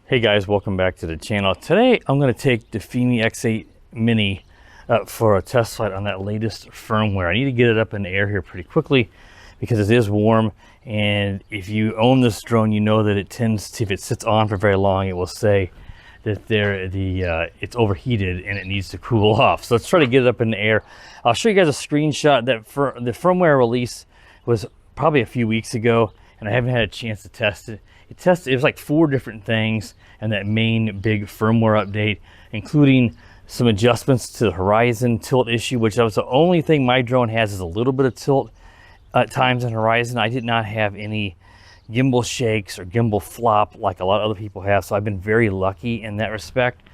Hey guys, welcome back to the channel. Today I'm going to take the FIMI X8 Mini for a test flight on that latest firmware. I need to get it up in the air here pretty quickly because it is warm, and if you own this drone you know that it tends to, if it sits on for very long, it will say that it's overheated and it needs to cool off. So let's try to get it up in the air. I'll show you guys a screenshot. That the firmware release was probably a few weeks ago and I haven't had a chance to test it. It was like 4 different things and that main big firmware update, including some adjustments to the horizon tilt issue, which was the only thing my drone has, is a little bit of tilt at times in horizon. I did not have any gimbal shakes or gimbal flop like a lot of other people have, so I've been very lucky in that respect.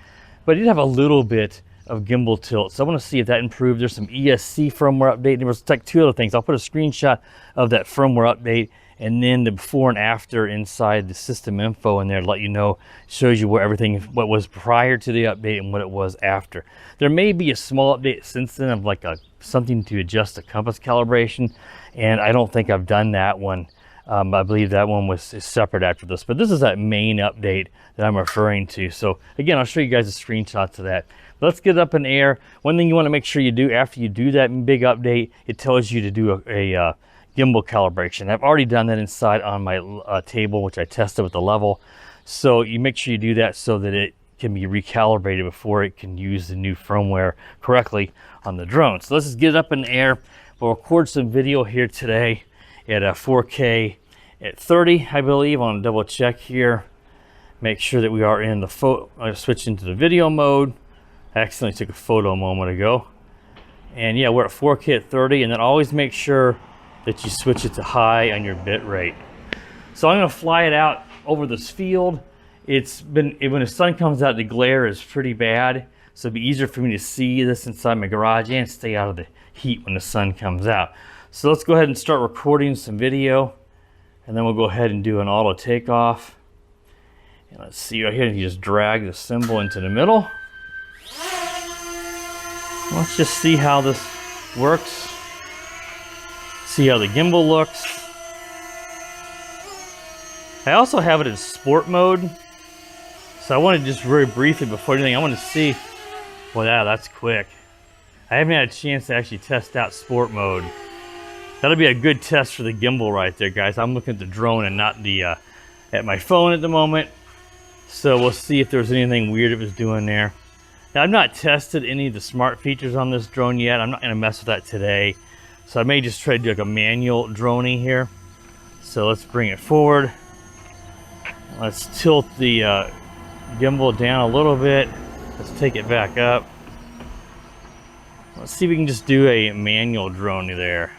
But I did have a little bit of gimbal tilt, so I want to see if that improved. There's some ESC firmware update. There was like 2 other things. I'll put a screenshot of that firmware update and then the before and after inside the system info in there to let you know, shows you where everything, what was prior to the update and what it was after. There may be a small update since then of like something to adjust the compass calibration, and I don't think I've done that one. I believe that one is separate after this, but this is that main update that I'm referring to. So again, I'll show you guys a screenshot to that. Let's get it up in the air. One thing you want to make sure you do after you do that big update, it tells you to do a gimbal calibration. I've already done that inside on my table, which I tested with the level. So you make sure you do that so that it can be recalibrated before it can use the new firmware correctly on the drone. So let's just get it up in the air. We'll record some video here today at 4K at 30, I believe. I want to double check here. Make sure that we are in the photo. I'll switch into the video mode. I accidentally took a photo a moment ago. And yeah, we're at 4K at 30, and then always make sure that you switch it to high on your bit rate. So I'm going to fly it out over this field. When the sun comes out, the glare is pretty bad, so it'd be easier for me to see this inside my garage and stay out of the heat when the sun comes out. So let's go ahead and start recording some video, and then we'll go ahead and do an auto takeoff. And let's see right here, you just drag the symbol into the middle. Let's just see how this works. See how the gimbal looks. I also have it in sport mode. So I want to just very briefly, before anything, I want to see, well, yeah, that's quick. I haven't had a chance to actually test out sport mode. That'll be a good test for the gimbal right there, guys. I'm looking at the drone and not at my phone at the moment. So we'll see if there's anything weird it was doing there. Now, I've not tested any of the smart features on this drone yet. I'm not going to mess with that today. So I may just try to do like a manual droning here. So let's bring it forward. Let's tilt the gimbal down a little bit. Let's take it back up. Let's see if we can just do a manual drone there.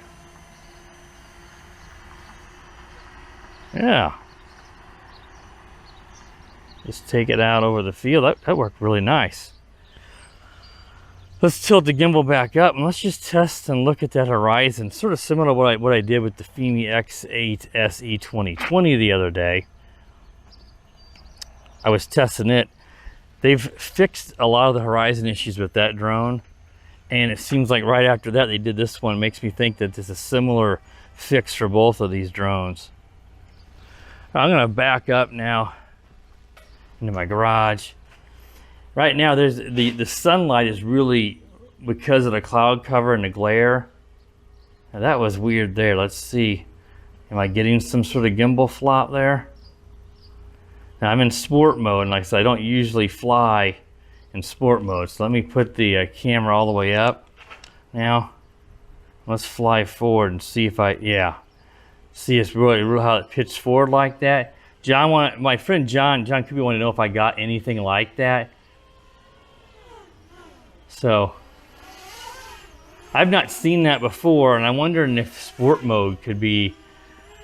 Yeah. Just take it out over the field. That worked really nice. Let's tilt the gimbal back up and let's just test and look at that horizon. Sort of similar to what I did with the FIMI X8 SE 2020 the other day. I was testing it. They've fixed a lot of the horizon issues with that drone, and it seems like right after that they did this one. It makes me think that there's a similar fix for both of these drones. I'm gonna back up now into my garage. Right now, there's the sunlight is really, because of the cloud cover and the glare. Now that was weird there. Let's see. Am I getting some sort of gimbal flop there? Now I'm in sport mode, and like I said, I don't usually fly in sport mode. So let me put the camera all the way up. Now, let's fly forward and see if see it's really how it pitched forward like that. My friend John Kuby wanted to know if I got anything like that. So I've not seen that before, and I'm wondering if sport mode could be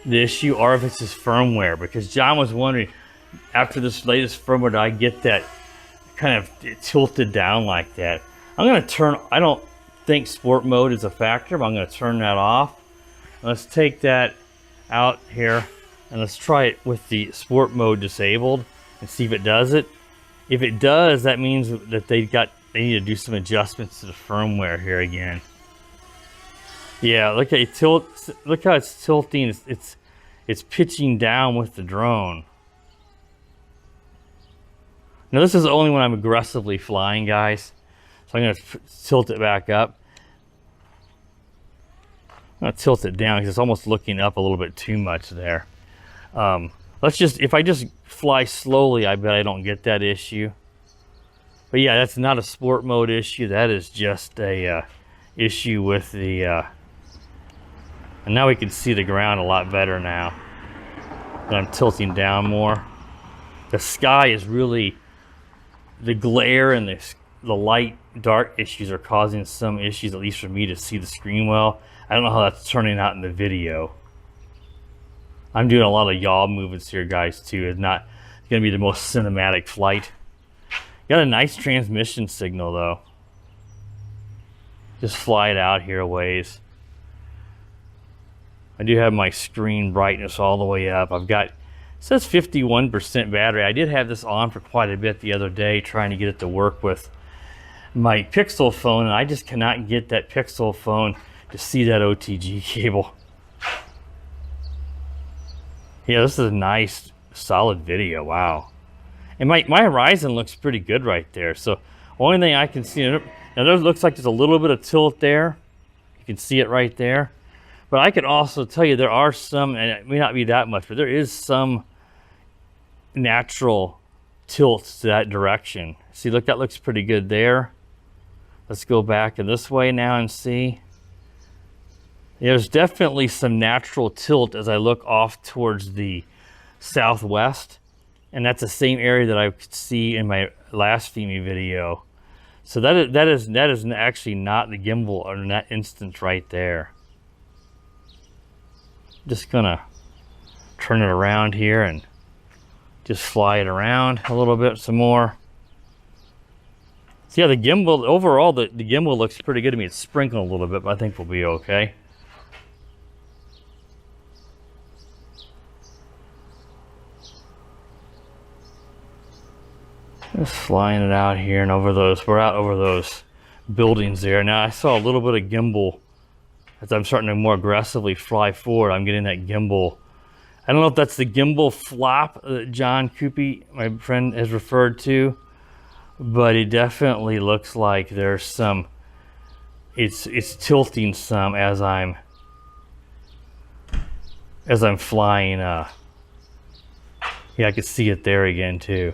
the issue or if it's just firmware, because John was wondering, after this latest firmware, did I get that kind of tilted down like that? I'm going to I don't think sport mode is a factor, but I'm going to turn that off. Let's take that out here and let's try it with the sport mode disabled and see if it does it. If it does, that means that they need to do some adjustments to the firmware here again. Yeah, look at it look how it's tilting. It's pitching down with the drone. Now this is only when I'm aggressively flying, guys. So I'm going to tilt it back up. I'm going to tilt it down because it's almost looking up a little bit too much there. If I just fly slowly, I bet I don't get that issue. But yeah, that's not a sport mode issue. That is just a issue with the, and now we can see the ground a lot better now that I'm tilting down more. The sky is really, the glare and the light dark issues are causing some issues, at least for me, to see the screen well. I don't know how that's turning out in the video. I'm doing a lot of yaw movements here, guys, too. It's not going to be the most cinematic flight. Got a nice transmission signal, though. Just fly it out here a ways. I do have my screen brightness all the way up. I've got, it says 51% battery. I did have this on for quite a bit the other day, trying to get it to work with my Pixel phone, and I just cannot get that Pixel phone to see that OTG cable. Yeah, this is a nice, solid video. Wow. And my horizon looks pretty good right there. So only thing I can see, now there looks like there's a little bit of tilt there. You can see it right there. But I can also tell you there are some, and it may not be that much, but there is some natural tilt to that direction. See, look, that looks pretty good there. Let's go back in this way now and see. There's definitely some natural tilt as I look off towards the southwest. And that's the same area that I could see in my last FIMI video. So that is actually not the gimbal in that instance right there. Just gonna turn it around here and just fly it around a little bit some more. So yeah, the gimbal, overall the gimbal looks pretty good to me. It's sprinkling a little bit, but I think we'll be okay. Just flying it out here and over those, we're out over those buildings there. Now I saw a little bit of gimbal as I'm starting to more aggressively fly forward. I'm getting that gimbal. I don't know if that's the gimbal flop that John Coopy, my friend, has referred to, but it definitely looks like there's some, it's tilting some as I'm flying. Yeah, I can see it there again too.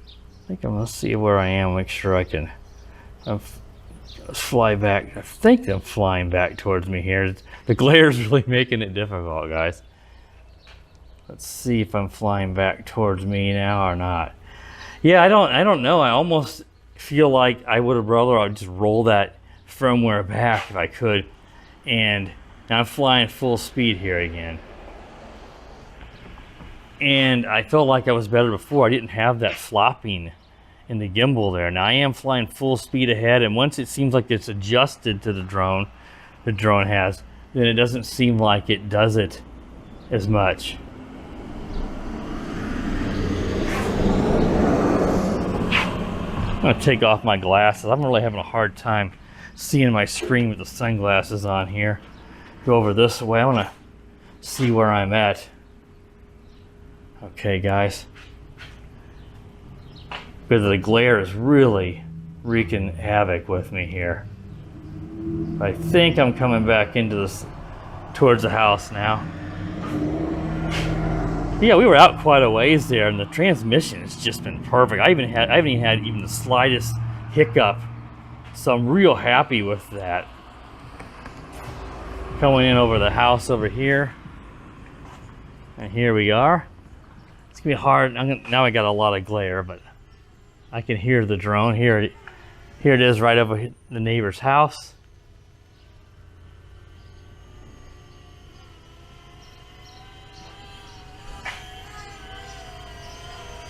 I think I'm gonna see where I am, make sure I can fly back. I think I'm flying back towards me here. The glare is really making it difficult, guys. Let's see if I'm flying back towards me now or not. Yeah, I don't know. I almost feel like I would have rather I'd just roll that firmware back if I could. And now I'm flying full speed here again. And I felt like I was better before. I didn't have that flopping in the gimbal there. Now I am flying full speed ahead, and once it seems like it's adjusted to the drone has, then it doesn't seem like it does it as much. I'm gonna take off my glasses. I'm really having a hard time seeing my screen with the sunglasses on here. Go over this way. I wanna see where I'm at. Okay, guys. Because the glare is really wreaking havoc with me here. I think I'm coming back into this, towards the house now. Yeah, we were out quite a ways there, and the transmission has just been perfect. I haven't even had the slightest hiccup, so I'm real happy with that. Coming in over the house over here, and here we are. It's gonna be hard. Now I got a lot of glare, but I can hear the drone. Here it is, right over the neighbor's house.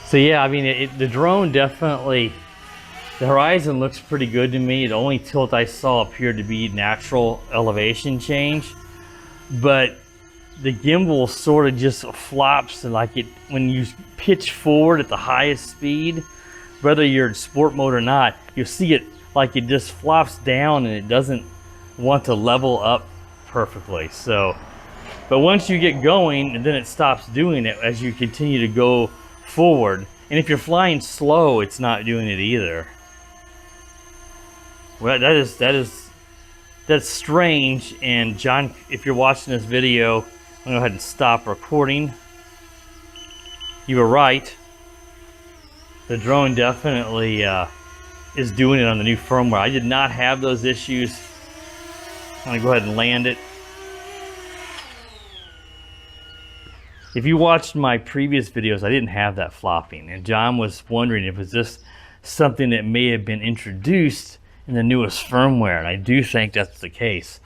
So yeah, I mean, the drone definitely, the horizon looks pretty good to me. The only tilt I saw appeared to be natural elevation change, but the gimbal sort of just flops, and like it, when you pitch forward at the highest speed, whether you're in sport mode or not, you'll see it like it just flops down and it doesn't want to level up perfectly. So, but once you get going, and then it stops doing it as you continue to go forward, And if you're flying slow, it's not doing it either. Well, that's strange. And John, if you're watching this video, I'm gonna go ahead and stop recording. You were right. The drone definitely is doing it on the new firmware. I did not have those issues. I'm gonna go ahead and land it. If you watched my previous videos, I didn't have that flopping, and John was wondering if it's just something that may have been introduced in the newest firmware, and I do think that's the case,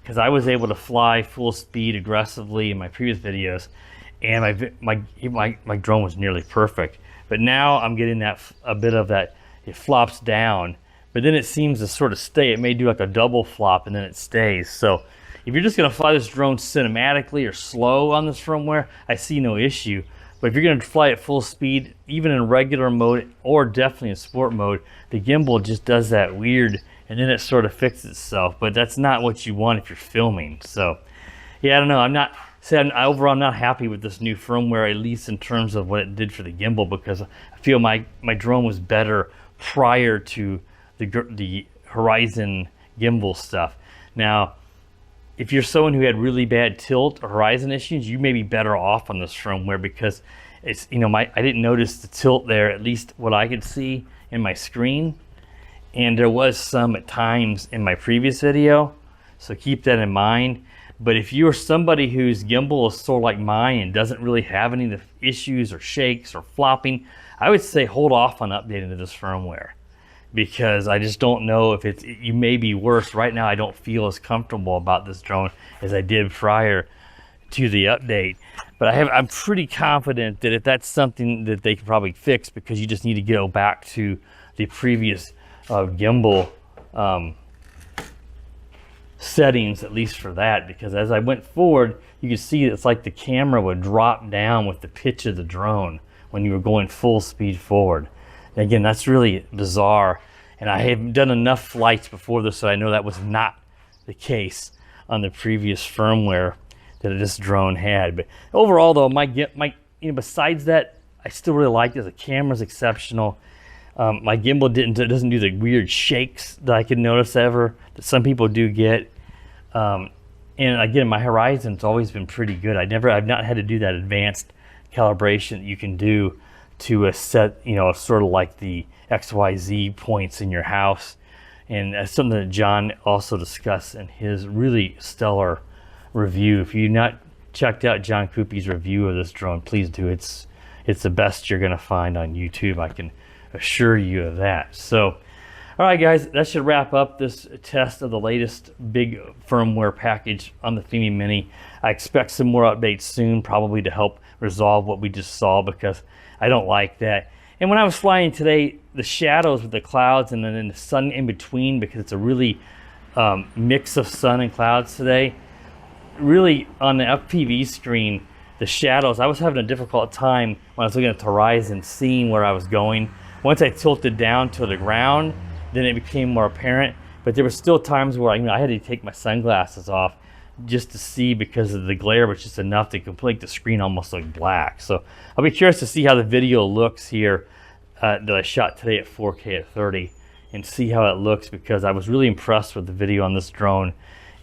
because I was able to fly full speed aggressively in my previous videos, and my drone was nearly perfect. But now I'm getting that a bit of that, it flops down, but then it seems to sort of stay. It may do like a double flop and then it stays. So if you're just gonna fly this drone cinematically or slow on this firmware, I see no issue. But if you're gonna fly at full speed, even in regular mode or definitely in sport mode, the gimbal just does that weird and then it sort of fixes itself. But that's not what you want if you're filming. So yeah, I don't know. Overall, I'm not happy with this new firmware, at least in terms of what it did for the gimbal, because I feel my drone was better prior to the Horizon gimbal stuff. Now, if you're someone who had really bad tilt or horizon issues, you may be better off on this firmware, because it's, you know, I didn't notice the tilt there, at least what I could see in my screen, and there was some at times in my previous video, so keep that in mind. But if you're somebody whose gimbal is sort of like mine and doesn't really have any of the issues or shakes or flopping, I would say hold off on updating to this firmware, because I just don't know if you may be worse. Right now I don't feel as comfortable about this drone as I did prior to the update. But I'm pretty confident that if that's something that they can probably fix, because you just need to go back to the previous gimbal settings, at least for that, because as I went forward, you could see it's like the camera would drop down with the pitch of the drone when you were going full speed forward. And again, that's really bizarre, and I have done enough flights before this so I know that was not the case on the previous firmware that this drone had. But overall though, besides that, I still really like it. The camera's exceptional. My gimbal doesn't do the weird shakes that I could notice ever that some people do get. And again, my horizon's always been pretty good. I've not had to do that advanced calibration that you can do to set, you know, sort of like the XYZ points in your house. And that's something that John also discussed in his really stellar review. If you've not checked out John Coopy's review of this drone, please do. It's the best you're gonna find on YouTube, I can assure you of that. So all right guys, that should wrap up this test of the latest big firmware package on the FIMI Mini. I expect some more updates soon, probably to help resolve what we just saw, because I don't like that. And when I was flying today, the shadows with the clouds and then the sun in between, because it's a really mix of sun and clouds today, really on the FPV screen, the shadows, I was having a difficult time when I was looking at the horizon seeing where I was going. Once I tilted down to the ground, then it became more apparent. But there were still times where I had to take my sunglasses off just to see, because of the glare was just enough to make the screen almost look black. So I'll be curious to see how the video looks here that I shot today at 4K at 30, and see how it looks, because I was really impressed with the video on this drone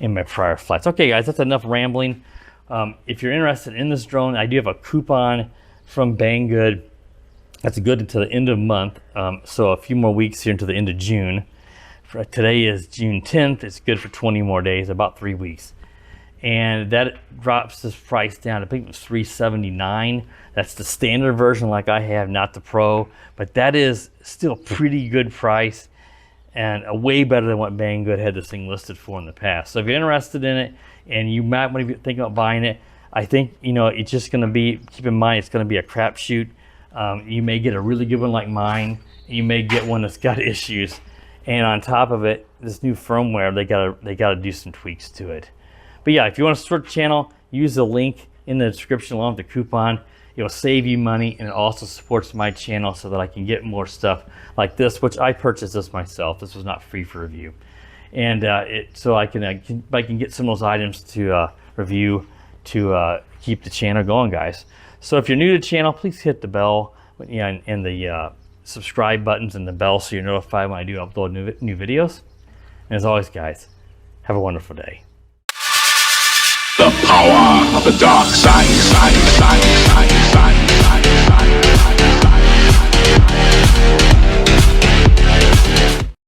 in my prior flights. Okay guys, that's enough rambling. If you're interested in this drone, I do have a coupon from Banggood. That's good until the end of the month, so a few more weeks here until the end of June. Today is June 10th. It's good for 20 more days, about 3 weeks. And that drops this price down. I think it was $379. That's the standard version like I have, not the Pro. But that is still a pretty good price, and a way better than what Banggood had this thing listed for in the past. So if you're interested in it and you might want to think about buying it, I think, you know, it's just going to be, keep in mind, it's going to be a crapshoot. You may get a really good one like mine. You may get one that's got issues, and on top of it, this new firmware, they gotta do some tweaks to it. But yeah, if you want to support the channel, use the link in the description along with the coupon. It'll save you money, and it also supports my channel so that I can get more stuff like this, which I purchased this myself. This was not free for review, and so I can get some of those items to review to keep the channel going, guys. So if you're new to the channel, please hit the bell and the subscribe buttons and the bell so you're notified when I do upload new videos. And as always, guys, have a wonderful day. The power of the dark side.